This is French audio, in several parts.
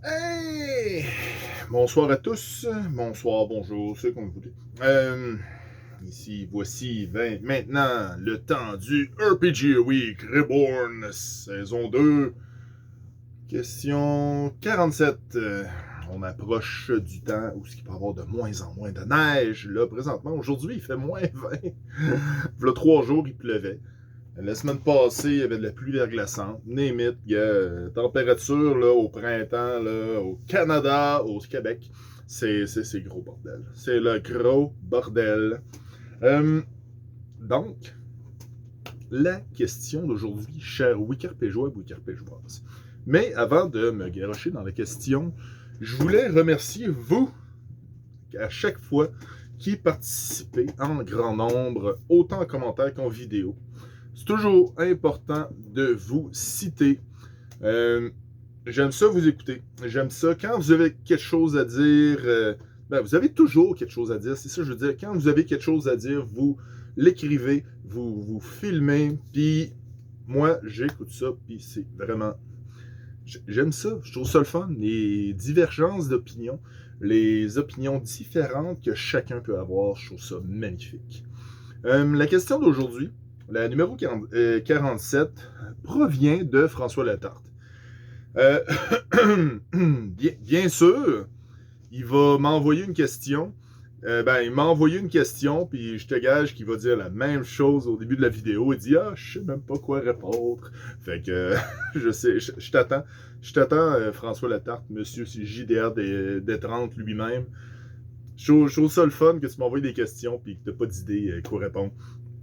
Hey! Bonsoir à tous. Bonsoir, bonjour, c'est comme vous voulez. Ici, voici maintenant le temps du RPG Week Reborn, saison 2, question 47. On approche du temps où il peut y avoir de moins en moins de neige. Là, présentement, aujourd'hui, il fait moins 20. Il y a 3 jours, il pleuvait. La semaine passée, il y avait de la pluie verglaçante. Name it, température là, au printemps, là, au Canada, au Québec. C'est gros bordel. C'est le gros bordel. Donc, la question d'aujourd'hui, cher Wikarpégeois et Wikarpégeoises. Mais avant de me garocher dans la question, je voulais remercier vous, à chaque fois, qui participez en grand nombre, autant en commentaire qu'en vidéo. C'est toujours important de vous citer. J'aime ça vous écouter. J'aime ça quand vous avez quelque chose à dire. Vous avez toujours quelque chose à dire. C'est ça que je veux dire. Quand vous avez quelque chose à dire, vous l'écrivez, vous filmez. Puis moi, j'écoute ça. Puis c'est vraiment... J'aime ça. Je trouve ça le fun. Les divergences d'opinion, les opinions différentes que chacun peut avoir, je trouve ça magnifique. La question d'aujourd'hui, la numéro 47, provient de François Letarte. Bien sûr, il va m'envoyer une question. Il m'a envoyé une question, puis je te gage qu'il va dire la même chose au début de la vidéo. Il dit « Ah, je sais même pas quoi répondre. » Fait que je sais, je t'attends. Je t'attends, François Letarte, monsieur JDR des 30 lui-même. Je trouve ça le fun que tu m'envoies des questions puis que tu n'as pas d'idée quoi répondre.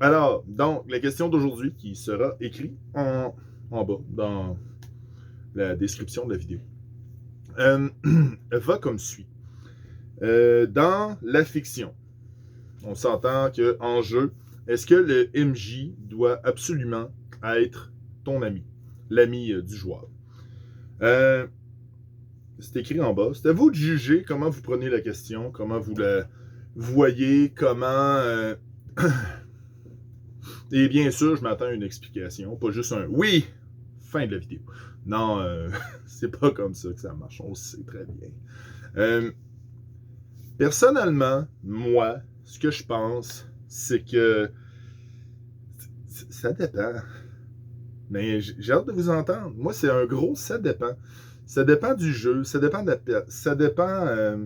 Alors, donc, la question d'aujourd'hui qui sera écrite en bas, dans la description de la vidéo, va comme suit. Dans la fiction, on s'entend qu'en jeu, est-ce que le MJ doit absolument être ton ami, l'ami du joueur? C'est écrit en bas. C'est à vous de juger comment vous prenez la question, comment vous la voyez, comment... Et bien sûr, je m'attends à une explication, pas juste un « oui », fin de la vidéo. Non, c'est pas comme ça que ça marche, on le sait très bien. Personnellement, moi, ce que je pense, c'est que ça dépend. Mais j'ai hâte de vous entendre. Moi, c'est un gros « ça dépend ». Ça dépend du jeu, ça dépend de la... Ça dépend...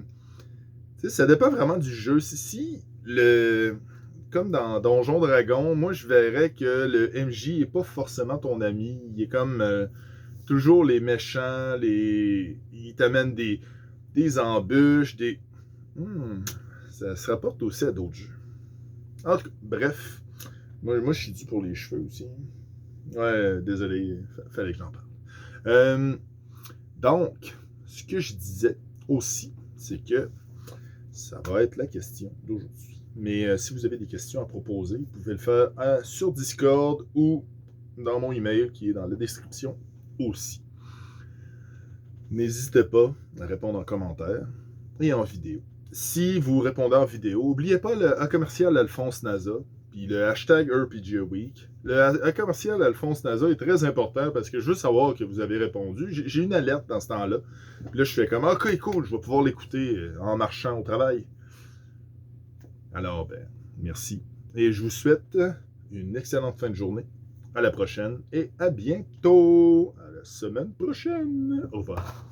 ça dépend vraiment du jeu. Si le... Comme dans Donjon Dragon, moi, je verrais que le MJ n'est pas forcément ton ami. Il est comme toujours les méchants, il t'amène des embûches, ça se rapporte aussi à d'autres jeux. En tout cas, bref. Moi, je suis dû pour les cheveux aussi. Ouais, désolé, fallait que j'en parle. Donc, ce que je disais aussi, c'est que ça va être la question d'aujourd'hui. Mais si vous avez des questions à proposer, vous pouvez le faire sur Discord ou dans mon email qui est dans la description aussi. N'hésitez pas à répondre en commentaire et en vidéo. Si vous répondez en vidéo, n'oubliez pas le commercial Alphonse Naza, puis le hashtag RPG Week. Le commercial Alphonse Naza est très important parce que je veux savoir que vous avez répondu. J'ai une alerte dans ce temps-là. Puis là, je fais comme « Ok, cool, je vais pouvoir l'écouter en marchant au travail. » Alors, merci. Et je vous souhaite une excellente fin de journée. À la prochaine et à bientôt. À la semaine prochaine. Au revoir.